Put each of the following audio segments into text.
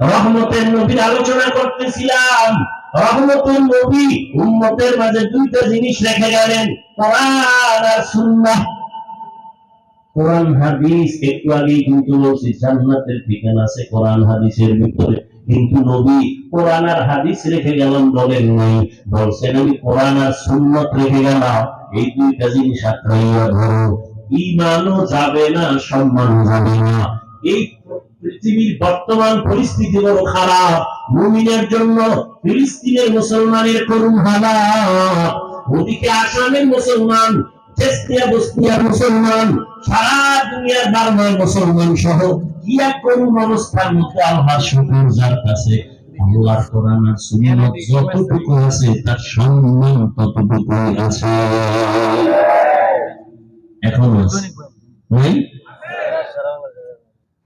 রহমতের নবীর আলোচনা করতেছিলাম। রহমতের নবী উম্মতের মাঝে দুইটা জিনিস রেখে গেলেন, কোরআন আর সুন্নাহ। কোরআন হাদিস একটু আগেই কিন্তু বলছি জান্নাতের ঠিকানা আছে কোরআন হাদিসের ভিতরে, কিন্তু নবী কোরআন আর হাদিস রেখে গেলাম বলেন নাই, বলছেন আমি কোরআন আর সুন্নাত রেখে গেলাম। এই দুইটা জিনিস আঁকড়াইয়া ধরো, ঈমানও যাবে না, সম্মান যাবে না। এই পৃথিবীর বর্তমান পরিস্থিতি বড় খারাপ। মুমিনের জন্য ফিলিস্তিনের মুসলমানের করুণ হালাত, ওদিকে আসামের মুসলমান, চেস্তিয়া বস্তিয়ার মুসলমান, সারা দুনিয়ার বার্মার মুসলমান সহ কি এক করুণ অবস্থার মধ্যে। আল্লাহর শুকর যার কাছে, আল্লাহর কোরআন আর সুন্নাত যতটুকু আছে তার সম্মান ততটুকুই আছে। এখন নাই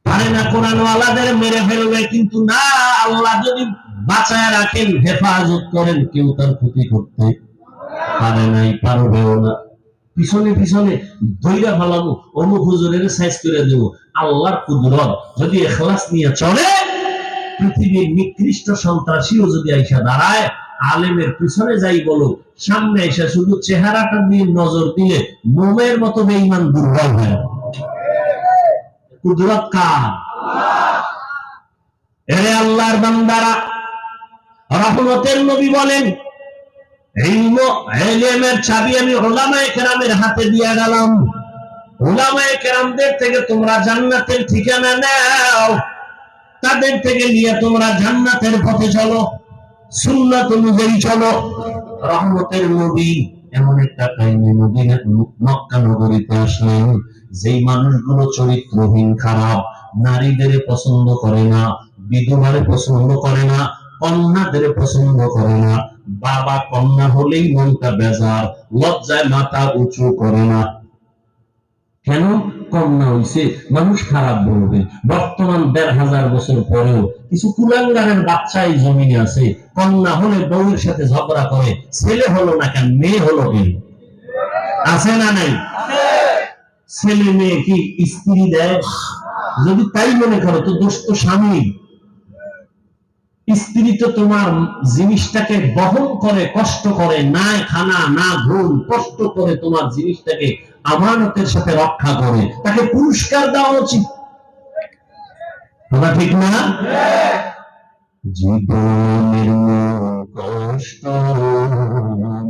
পারে না কোরআন ওয়ালাদের মেরে ফেলবে, কিন্তু না, আল্লাহ যদি বাঁচায় রাখেন, হেফাজত করেন, কেউ তার ক্ষতি করতে পারে নাই, পারবেও না। পিছনে পিছনে দইরা ফেলাবো, অমুক হুজুরের সাইজ করে দেবো। আল্লাহর কুদরত যদি ইখলাস নিয়ে চলে, পৃথিবীর নিকৃষ্ট সন্ত্রাসীও যদি আইসা দাঁড়ায়, আলেমের পিছনে যাই বলো, সামনে এসে শুধু চেহারাটা দিয়ে নজর দিলে মোমের মতো বেঈমান দুর্বল হয়। কুদরত কার? এরে আল্লাহর বান্দারা, রহমতের নবী বলেন ইলমের চাবি আমি উলামায়ে কেরামের হাতে দিয়ে গেলাম। উলামায়ে কেরামদের থেকে তোমরা জান্নাতের ঠিকানা নাও, তাদের থেকে নিয়ে তোমরা জান্নাতের পথে চলো, সুন্নাত অনুযায়ী চলো। রহমতের নবী এমন একটা টাইমে মক্কা নগরীতে আসলেন, যেই মানুষগুলো চরিত্রহীন, খারাপ, নারীদের পছন্দ করে না, বিধবারে পছন্দ করে না, কন্যাদের পছন্দ করে না, বাবা কন্যা হলেই মনটা বেজার, লজ্জায় মাথা উঁচু করে না। কেন? কন্যা হইছে মানুষ খারাপ বলবে। বর্তমান ১৫০০ বছর পরেও কিছু কুলাঙ্গারের বাচ্চা এই জমিনে আছে, কন্যা হলে বউয়ের সাথে ঝগড়া করে, ছেলে হলো না কেন, মেয়ে হলো কেন? আছে না নাই? ছেলে মেয়ে কি স্ত্রী দেয়? যদি তাই মনে করো তো দোষ তো স্বামী। স্ত্রী তো তোমার জিনিসটাকে বহন করে, কষ্ট করে, না খানা না ঘুম, কষ্ট করে তোমার জিনিসটাকে আমানতের সাথে রক্ষা করে, তাকে পুরস্কার দেওয়া উচিত। কথা ঠিক না? জীবনের কষ্ট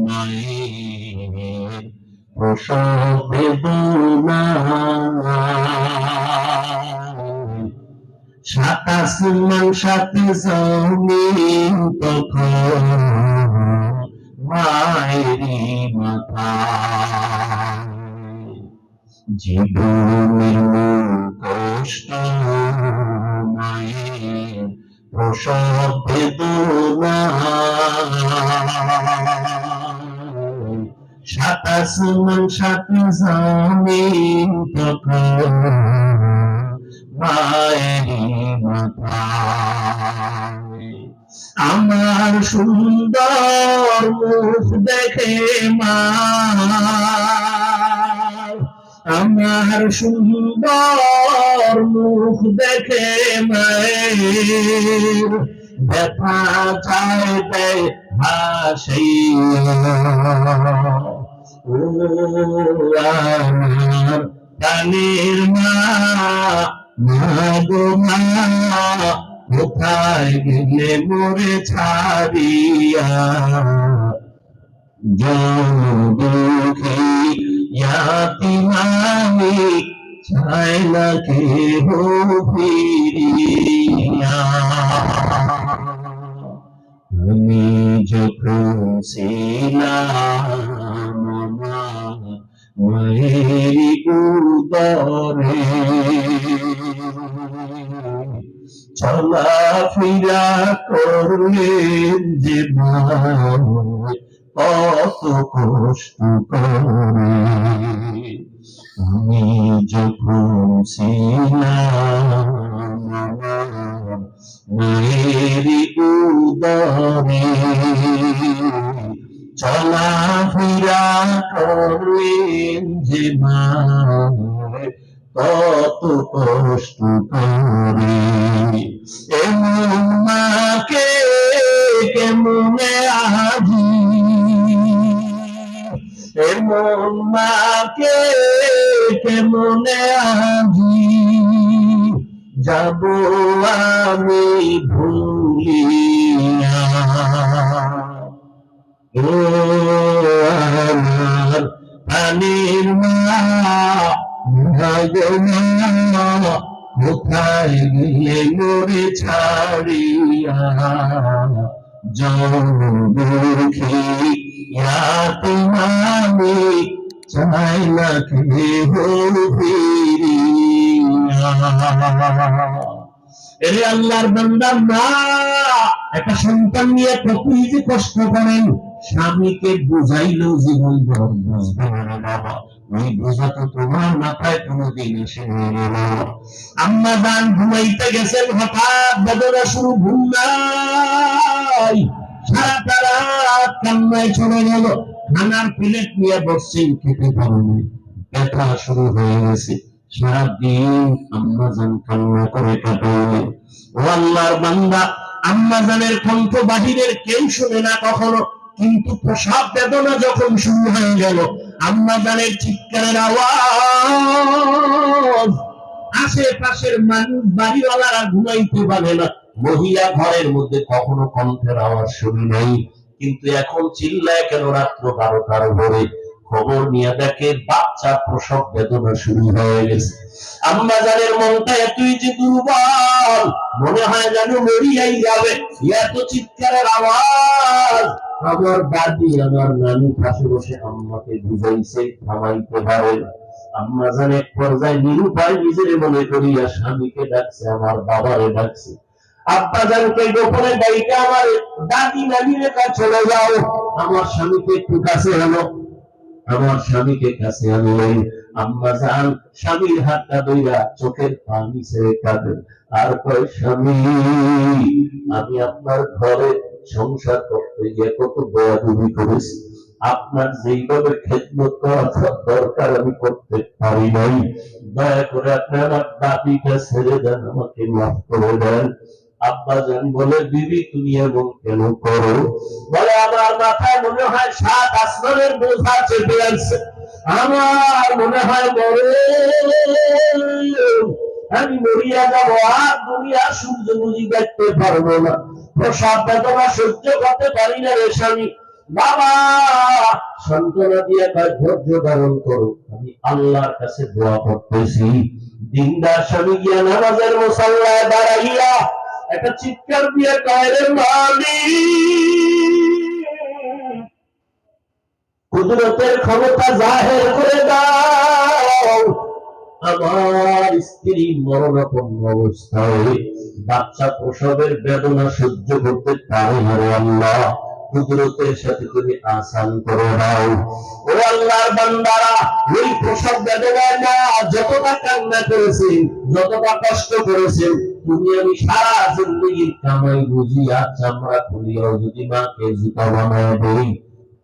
মায়ের প্রসব বেদনা, সাত আসমান সাত জমিন তখন মায়েরই মাথা। জীবনের কষ্ট মায়ের প্রসব বেদনা, সাত আসমান সাত জমিন তখন মায়েরই মাথা। আমার সুন্দর মুখ দেখে মা, আমার সুন্দর মুখ দেখে মায়ের ব্যথা চাইতে ভাসাইয়া, ও আমার প্রাণের মা, মা গো মা, কোথায় গেলে মোরে ছাড়িয়া, জনদুঃখী ইয়াতীম আমি, চাই না কেহ ফিরিয়া। আমি যখন ছিলাম মায়েরই উদরে, চলাফেরা করলেন যে কত কষ্ট করে। আমি যখন ছিলাম মায়েরই উদরে, চলাফেরা করলেন যে কত কষ্ট করে। এমন কেমনে আজি যাব আমি ভুলিয়া, ও আমার প্রাণের মা ভগবান, কোথায় গেলে মোরে ছাড়িয়া, জন্মুখিয়া তোমামি চাই না কেহ ফিরিয়া। এরে আল্লাহর বান্দা, মা একটা সন্তান নিয়ে কতই যে কষ্ট করেন, স্বামীকে বুঝাইলো জীবন ভর বুঝবে না বাবা, ওই বোঝা তো তোমার মাথায় কোনোদিন এসে না। আম্মা জান ঘুমাইতে গেছেন, হঠাৎ বেদনা শুরু, ঘুম নাই, সারাটা রাত কান্নায় চলে গেল। খানার প্লেট নিয়ে বসছেন, খেতে পারেনি, ব্যথা শুরু হয়ে গেছে। সারাদিন আম্মা জান কান্না করে কাটাইলেন। ও আল্লাহর বান্দা, আম্মা জানের কণ্ঠ বাহিরের কেউ শুনে না কখনো, কিন্তু প্রসব বেদনা যখন শুরু হয়ে গেল, আম্মা জানের চিৎকারের আওয়াজ, আশেপাশের মানুষ বাড়িওয়ালারা ঘুমাইতে পারে না। মহিলা ঘরের মধ্যে কখনো কণ্ঠের আওয়াজ শুনি নাই, কিন্তু এখন চিল্লায় কেন রাত্র 12টার ভোরে? খবর নিয়ে দেখে বাচ্চা প্রসব বেদনা শুরু হয়ে গেছে। আম্মা জানের মনটা এতই যে দুর্বল, মনে হয় যেন মরিয়াই যাবে, এত চিৎকারের আওয়াজ। আমার দাদি, আমার নানি পাশে বসে আম্মাকে বুঝাইছে থামাইতে পারে। আম্মা জান এক পর্যায়ে নিরুপায় নিজের মনে করিয়া স্বামীকে ডাকছে, আমার বাবারে ডাকছে। আব্বা জানকে গোপনে ডাইকে আমার দাদি নানির কাছে চলে যাও, আমার স্বামীকে একটু কাছে আনো, আমার স্বামীকে কাছে আনলেন। আম্মা জান স্বামীর হাতটা ধইরা চোখের পানি ছেড়ে কাঁদেন, আর কয়, স্বামী আমি আপনার ঘরে সংসার করতে গিয়ে কত বেয়াদবি করেছি, আপনার যেইভাবে খেদমত করা দরকার আমি করতে পারি নাই, দয়া করে আপনি আমার দাদিটা ছেড়ে দেন, আমাকে মাফ করে দেন। আব্বা জান বলে, বিবি তুমি এমন কেন করো? বলে, আমার মাথায় মনে হয় 7 আসমানের বোঝা চেপে আছে, আমার মনে হয় বড় আমি মরিয়া যাবো, আর দুনিয়া সূর্য বুঝি দেখতে পারবো না, প্রসব বেদনা সহ্য করতে পারি না রে স্বামী। বাবা সান্ত্বনা দিয়ে কয়, ধৈর্য ধারণ করো, আমি আল্লাহর কাছে দোয়া করতেছি। দিনদার স্বামী গিয়া নামাজের মুসাল্লায় দাঁড়াইয়া একটা চিৎকার দিয়ে কয়, রে মালিক, কুদরতের ক্ষমতা জাহের করে দাও, আমার স্ত্রী মরণাপন্ন অবস্থায় বাচ্চা প্রসবের বেদনা সহ্য করতে পারে না রে আল্লাহ, কুদরতের সাথে তুমি আসান করে দাও। ও আল্লাহর বান্দারা, ওই প্রসব বেদনায় না যতটা কান্না করেছেন, যতটা কষ্ট করেছেন, তুমি আমি সারা জিন্দগির কামাই বুঝিয়া চামড়া খুলিয়াও যদি মাকে জুতা বানায় দেই,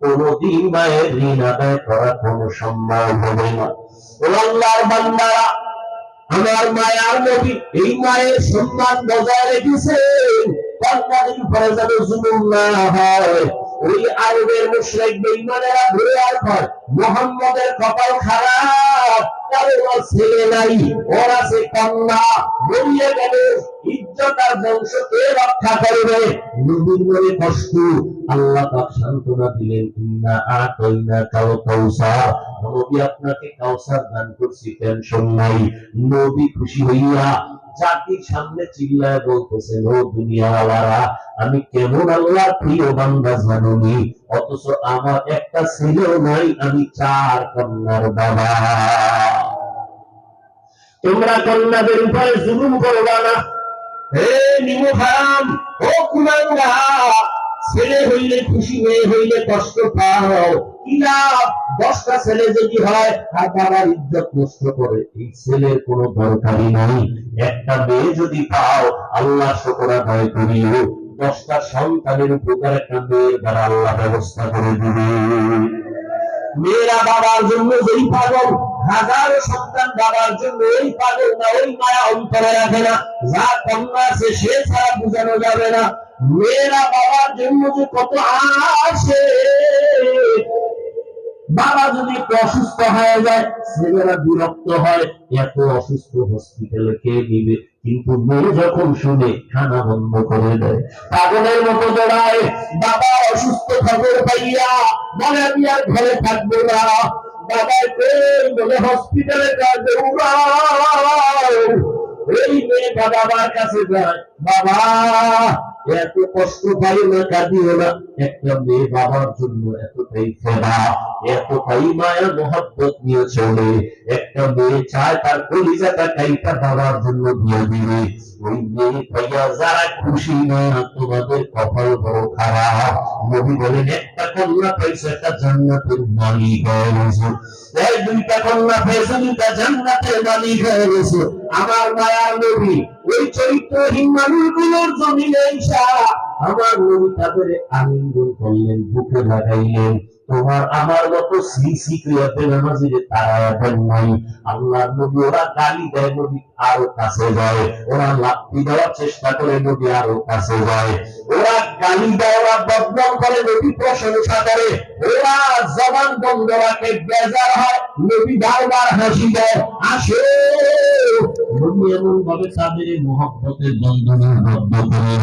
কোনদিন মায়ের ঋণ আদায় করা কোনো সম্ভব হবে না। ও আল্লাহর বান্দারা, আমার মায়ার নবী এই মায়ের সম্মান বজায় রেখেছেন, কন্যাদের উপরে যেন জুলুম না হয়। ওই আরবের মুশরিক বেঈমানেরা ঘুরে আর কয়, মুহাম্মদের কপাল খারাপ, কারো ছেলে নাই, ওর আছে কন্যা, মরিয়ে গেলে ইজ্জত আর বংশকে রক্ষা করবে। নবীর মনে কষ্ট, আল্লাহ পাক সান্ত্বনা দিলেন, ইন্না আতাইনা কাল কাউসার, নবী আপনাকে কাউসার দান করছি, টেনশন নাই। নবী খুশি হইয়া জাতির সামনে চিল্লায় বলতেছেন, ও দুনিয়াওয়ালারা, আমি কেমন আল্লাহর প্রিয় বান্দা জানুনি, অথচ আমার একটা ছেলেও নাই, আমি 4 কন্যার বাবা। তোমরা কন্যাদের উপরে জুলুম করবা না, হে নিমু হারাম, ও কুলাঙ্গা, ছেলে হইলে খুশি, মেয়ে হইলে কষ্ট পাও, কি লাভ? 10টা ছেলে যদি হয় আর বাবার ইজ্জত নষ্ট করে, এই ছেলের কোনো দরকারই নাই। একটা মেয়ে যদি পাও, আল্লাহ শুকর আদায় করিও, 10টা সন্তানের উপকার একটা মেয়ের দ্বারা আল্লাহ ব্যবস্থা করে দিবে। মেয়েরা বাবার জন্য যেই পাগল, হাজারো সন্তান বাবার জন্য ওই পাগল না, ওই মায়া অন্তরে রাখে না। যা কন্যা আছে সে ছাড়া বোঝানো যাবে না। মেয়েরা বাবার জন্য যে কত আসে, বাবা যদি একটু অসুস্থ হয়ে যায় ছেলেরা বিরক্ত হয়, এত অসুস্থ হসপিটালে কে নিবে, কিন্তু মেয়ে যখন শুনে খানা বন্ধ করে দেয়, পাগলের মতো দৌড়ায়। বাবা অসুস্থ খবর পাইয়া বলে আমি আর ঘরে থাকবো না, বাবা বলে হসপিটালে দৌড়াও। এই মেয়েটা বাবার কাছে যায়, বাবা এত কষ্ট পাই না, কাঁদিও না। একটা মেয়ে বাবার জন্য এতটাই ফেরা, এতটাই মায়া মহব্বত নিয়ে চলে। একটা মেয়ে চায় তার কলিজাটা কাইটা বাবার জন্য দিয়ে দিবে। ওই মেয়ে ভাইয়া যারা খুশি না, তোমাদের কপাল বড় খারাপ। নবী বলেন একটা কন্যা পাইছে, একটা জান্নাতের মালিক হয়ে গেছে। এই দুইটা কন্যা পেয়েছে, দুইটা জান্নাতের মালিক হয়ে গেছে। আমার মায়ার নবী ওই চরিত্রহীন মানুষগুলোর জমিনে এসা আমার নবী তাদের আলিঙ্গন করলেন, বুকে লাগাইলেন। তোমার আমার মতো সিসি ক্রিয়াতে নামাজিরে তারা দেন নাই। আল্লাহর নবী ওরা গালি দেয়, নবী আরো কাছে যায়। ওরা লাথি দেওয়ার চেষ্টা করে, নবী আরো কাছে যায়। ওরা গালি দেয়, ওরা বদনাম করে, নবী প্রশংসা করে। ওরা জবান বন্ধ রাখে, বেজার হয়, নবী বারবার হাসি দেয়, আসে। নবী এমন ভাবে তাদের মহব্বতের বন্ধনে বদ্ধ করে।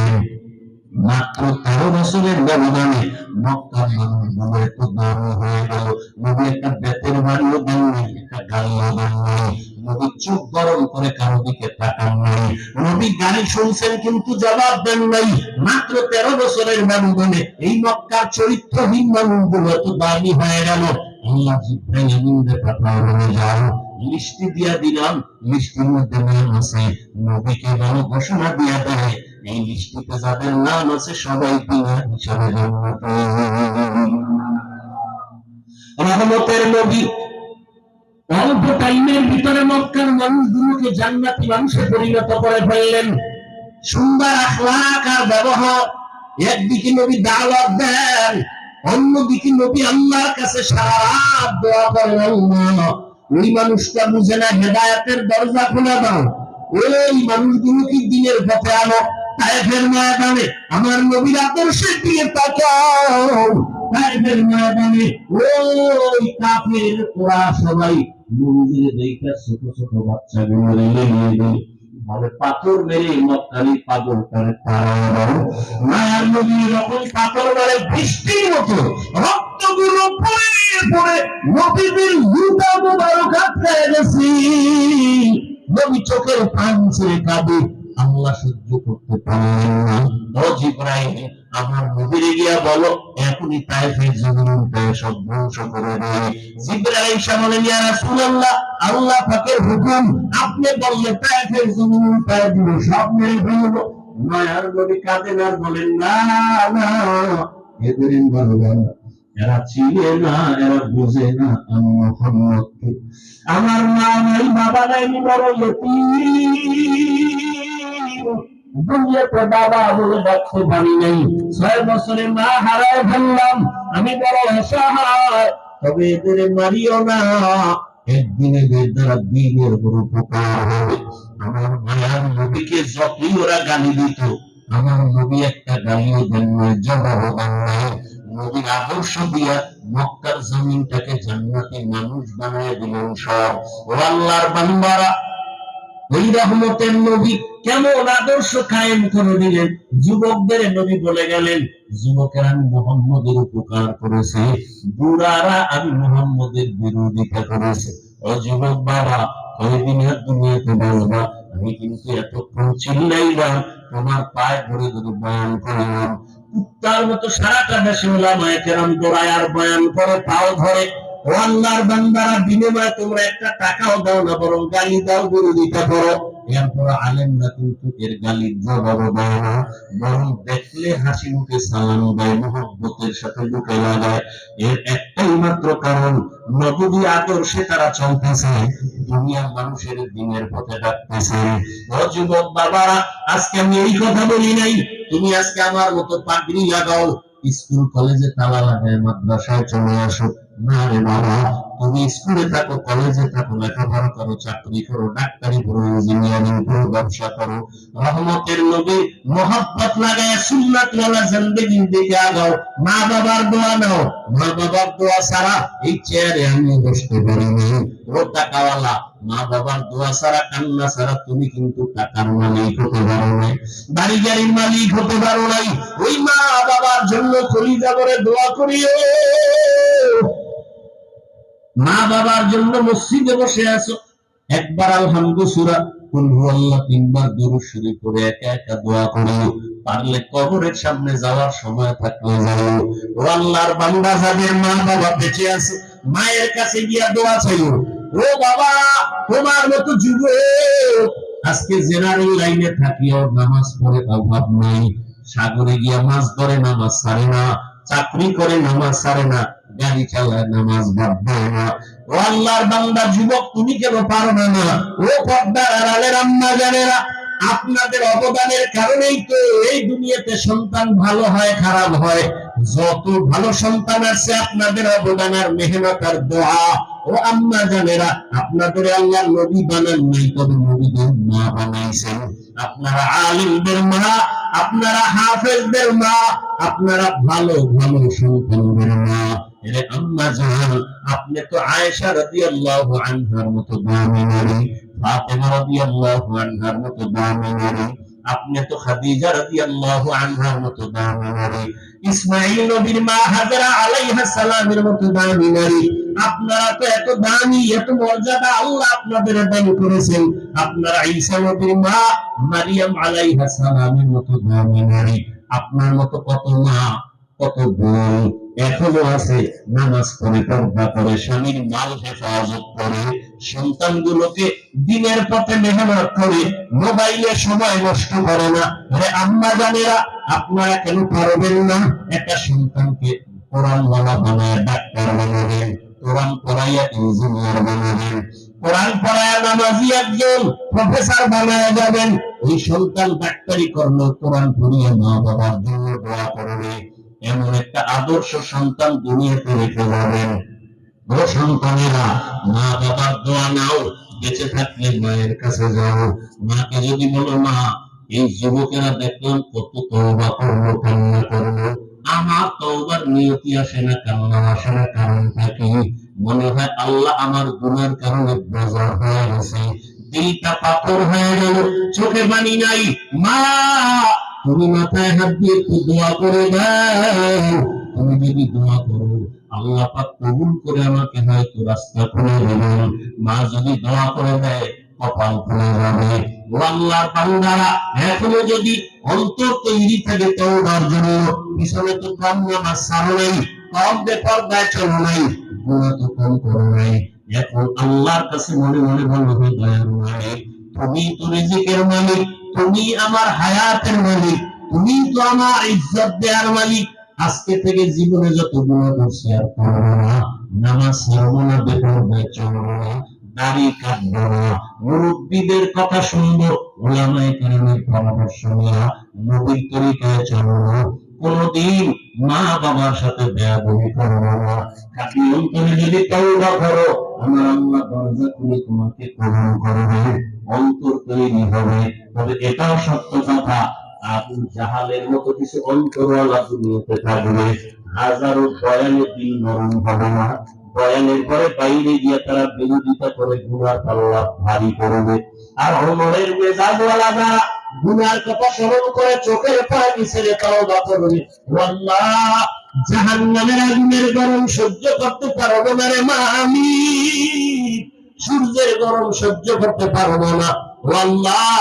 মাত্র 13 বছরের ব্যবধানে মক্কার মানুষগুলো এত দামি হয়ে গেল। নবী একটা বেতের বাড়িও দেন নাই, একটা গালিও দেন নাই। নবী চোখ গরম করে কারো দিকে তাকান নাই। নবী গালি শুনছেন কিন্তু জবাব দেন নাই। মাত্র 13 বছরের ব্যবধানে এই মক্কার চরিত্রহীন মানুষগুলো এত দামি হয়ে গেল। আল্লাহ জিবরাইল আমিনকে পাঠালেন, যাও লিস্টি দিয়া দিলাম, লিস্টির মধ্যে নাম আছে। নবীকে ভালো ঘোষণা দিয়া দেয়, এই লিস্টিতে যাদের নাম আছে সবাই বিনা হিসাবে জান্নাতে। রহমতের নবী অল্প টাইমের ভিতরে মক্কার মানুষগুলোকে জান্নাতি মানুষে পরিণত করে ফেললেন। সুন্দর আখলাক আর ব্যবহার। একদিকে নবী দাওয়াত দেন, অন্যদিকে নবী আল্লাহর কাছে সারা রাত দোয়া করেন, আল্লাহ ওই মানুষটা বুঝে না, হেদায়েতের দরজা খুলে দাও। ওই মানুষগুলো কি দিনের পথে আনো। তায়েফের ময়দানে আমার নবীর আদর্শের দিকে তাকাও। তায়েফের ময়দানে ওই কাফের ওরা সবাই নবীর দেখে ছোট ছোট বাচ্চাগুলো লেলিয়ে দেয়, বলে পাথর মেরে মক্কারি পাগল করে তারা। মায়ার নবী যখন পাথর মারে বৃষ্টির মতো রক্তগুলো পড়ে পড়ে নবীদের জুতা মোবারক আটকে গেছে। নবী চোখের পানি ছেড়ে কাঁদে, আল্লাহ সহ্য করতে পারলেন না। ও জিবরাইল, আমার নবীরে গিয়া বলো এখনই তায়েফের জমিনটা সব ধ্বংস করে দেয়। জিবরাইল এসে বলেন, ইয়া রাসূলুল্লাহ, আল্লাহ পাকের হুকুম, আপনি বললে তায়েফের জমিনটা দিবে সব মেরে ফেলবো। মায়ার নবী কাঁদেন আর বলেন, না না, এদের বলবেন এরা চিনে না, এরা বুঝে না আমি মুহাম্মদকে। আমার মা নাই, বাবা নাই, বড় ইতিম, দুনিয়াতে বাবা বলে ডাকতে পারি নাই। 6 বছরে মা হারায় ফেললাম, আমি বড় অসহায়। তবে এদের মারিও না, একদিন এদের দ্বারা দিনের বড় উপকার হবে। আমার মায়ার নবীকে যতই ওরা গালি দিত, আমার নবী একটা গালিও দেন নাই, জবাবও দেন নাই। নবীর আদর্শ দিয়া মক্কার জমিনটাকে জান্নাতি মানুষ বানায় দিলেন সব। ও আল্লাহর বান্দারা, ওই রহমতের নবী কেমন আদর্শ কায়েম করে দিলেন। যুবকদের নবী বলে গেলেন, যুবকেরা আমি মুহাম্মদের উপকার করেছে, বুড়ারা আমি মুহাম্মদের বিরোধিতা করেছে। ও যুবক বাবা, কয়দিন আর দুনিয়াতে বাঁচবা? আমি কিন্তু এতক্ষণ চিল্লাইলাম, তোমার পায়ে ধরে ধরে বয়ান করলাম। কুত্তার মতো সারাটা দেশে ওলামায়ে কেরাম দৌড়ায় আর বয়ান করে, পাও ধরে। ও আল্লাহর বান্দারা, বিনিময়ে তোমরা একটা টাকাও দাও না, বরং গালি দাও, বিরোধিতা করো। এরপর আলেমরা কিন্তু এর গালির জবাব দেয় না, বরং দেখলে হাসি মুখে সালাম দেয়, মুহাব্বতের সাথে বুকে লাগায়। এর একটাই মাত্র কারণ, নবী আদর্শে তারা চলতেছে, দুনিয়ার মানুষের দিনের পথে ডাকতেছে। ও যুবক বাবারা, আজকে আমি এই কথা বলি নাই, তুমি আজকে আমার মতো পাগড়ি লাগাও, স্কুল কলেজে তালা লাগায় মাদ্রাসায় চলে আসো, না রে বাবা, তুমি স্কুলে থাকো, কলেজে থাকো, লেখাপড়া করো, চাকরি করো, ডাক্তারি করো, ইঞ্জিনিয়ারিং করো, ব্যবসা করো, রহমতের নবী মোহাব্বত লাগায় সুন্নাত ওয়ালা জিন্দেগির দিকে আগাও। মা বাবার দোয়া নাও। মা বাবার দোয়া ছাড়া এই চেয়ারে আমি বসতে পারি না। ও টাকাওয়ালা, মা বাবার দোয়া ছাড়া, কান্না ছাড়া তুমি কিন্তু টাকার মালিক হতে পারো নাই, বাড়ি গাড়ির মালিক হতে পারো নাই। ওই মা বাবার জন্য কলিজা করে দোয়া করিও। মা বাবার জন্য মসজিদে বসে আছো, একবার আলহামদু সূরা কুল হুয়াল্লাহ 3 বার দুরূদ শরীফ পড়ে একা একা দোয়া করিও। পারলে কবরের সামনে যাওয়ার সময় থাকলে যাও। ও আল্লাহর বান্দা, যাদের মা বাবা বেঁচে আছে, মায়ের কাছে গিয়া দোয়া চাইও। ও বাবা, তোমার মতো যুবক আজকে জেনারেল লাইনে থাকিও নামাজ পড়ে অভাব নাই, সাগরে গিয়া মাছ ধরে নামাজ ছাড়ে না, চাকরি করে নামাজ ছাড়ে না, গাড়ি চালায় নামাজ বাদ দেয় না। ও আল্লাহর বান্দা যুবক, তুমি কেন পারো না? ও পর্দার আড়ালের আম্মা জানেরা, আপনাদের অবদানের কারণেই তো এই দুনিয়াতে সন্তান ভালো হয় খারাপ হয়। যত ভালো সন্তান আছে আপনাদের অবদান আর মেহনত আর দোয়া। ও আম্মা জানেরা, আপনাদের আল্লাহ নবী বানান নাই, তবে নবীদের মা বানাইছেন। আপনারা আলিমদের মা, আপনারা হাফেজদের মা, আপনারা ভালো ভালো সন্তানদের মা। এরে আম্মা জান, আপনি তো আয়েশা রাদিয়াল্লাহু আনহার মতো দামি নারী, ফাতেমা রাদিয়াল্লাহু আনহার মতো দামি নারী, আপনি তো খাদিজা রাদিয়াল্লাহু আনহার মতো দামি নারী, ইসমাঈল নবীর মা হাজরা আলাইহা সালামের মতো দামি নারী। আপনারা তো এত দামি, এত মর্যাদা আল্লাহ আপনাদের দান করেছেন। আপনারা ঈসা নবীর মা মারিয়াম আলাইহা সালামের মতো দামি নারী। আপনার মতো কত মা, কত বোন এখনো আছে, নামাজ পড়ে, পর্দা করে, স্বামীর মাল হেফাজত করে, সন্তানগুলোকে দিনের পথে মেহনত করে, মোবাইলে সময় নষ্ট করে না। আরে আম্মা জানেরা, আপনারা কেন পারবেন না একটা সন্তানকে কোরআনওয়ালা বানায় ডাক্তার বানাবেন, কোরআন পড়াইয়া ইঞ্জিনিয়ার বানাবেন, কোরআন পড়াইয়া নামাজি একজন প্রফেসর বানায় যাবেন। ওই সন্তান ডাক্তারি করলো, কোরআন পড়িয়ে মা বাবার জন্য দোয়া করবে, এমন একটা আদর্শ সন্তান দুনিয়াতে রেখে যাবেন। ও সন্তানেরা, মা বাবার দোয়া নাও, বেঁচে থাকলে মায়ের কাছে যাও। মাকে যদি বলো, মা এই যুবকেরা দেখলাম কত তওবা করলো, কান্না করলো, আমার তওবার নিয়তি আসে না, কান্না আসে না, কারণটা কি? মনে হয় আল্লাহ আমার গুনার কারণে বেজার হয়ে গেছে, দিলটা পাথর হয়ে গেল, চোখে পানি নাই। মা, তুমি মাথায় হাত দিয়ে একটু দোয়া করে দাও। তুমি যদি দোয়া করো, আল্লাহ পাক কবুল করে আমাকে হয়তো রাস্তা খুলে দেবেন। মা যদি দোয়া করে দেয়, কপাল খুলে যাবে। ও আল্লাহর বান্দারা, এখনো যদি অন্তর তৈরি থাকে তওবার জন্য, পিছনে তো কম নামাজ ছাড়ো নাই, কম বেপরদায় চলো নাই, গুনাহ তো কম করো নাই, এখন আল্লাহর কাছে মনে মনে বলো, হে দয়ার মালিক, তুমি তো রিজিকের মালিক, তুমি আমার হায়াতের মালিক, তুমি তো আমার ইজ্জত দেওয়ার মালিক। আজকে থেকে জীবনে যত গুনাহ করছি আর করবো না, নামাজ ছাড়বো না, বেপরদায় চলবো না, দাড়ি কাটবো না, মুরব্বীদের কথা শুনবো, উলামায়ে কেরামের পরামর্শ নিয়ে নবীর তরিকায় চলবো, কোনদিন মা বাবার সাথে বেয়াদবি করবো না। খাঁটি অন্তরে যদি তওবা করো, আমার আল্লাহ দরজা খুলে তোমাকে কবুল করবে, অন্তর তৈরি হবে। তবে এটাও সত্য কথা, আবু জাহালের মতো কিছু অন্তরওয়ালা দুনিয়াতে থাকবে, হাজারো বয়ানে দিল নরম হবে না, বয়ানের পরে বাইরে গিয়ে তারা বিরোধিতা করে গুনার পাল্লা ভারী করবে। আর ওমরের মেজাজওয়ালা যারা গুনার কথা স্মরণ করে চোখের পানি ছেড়ে তওবা করবে, আল্লাহ জাহান্নামের আগুনের গরম সহ্য করতে পারবো না রে মা, আমি সূর্যের গরম সহ্য করতে পারবো না, আল্লাহ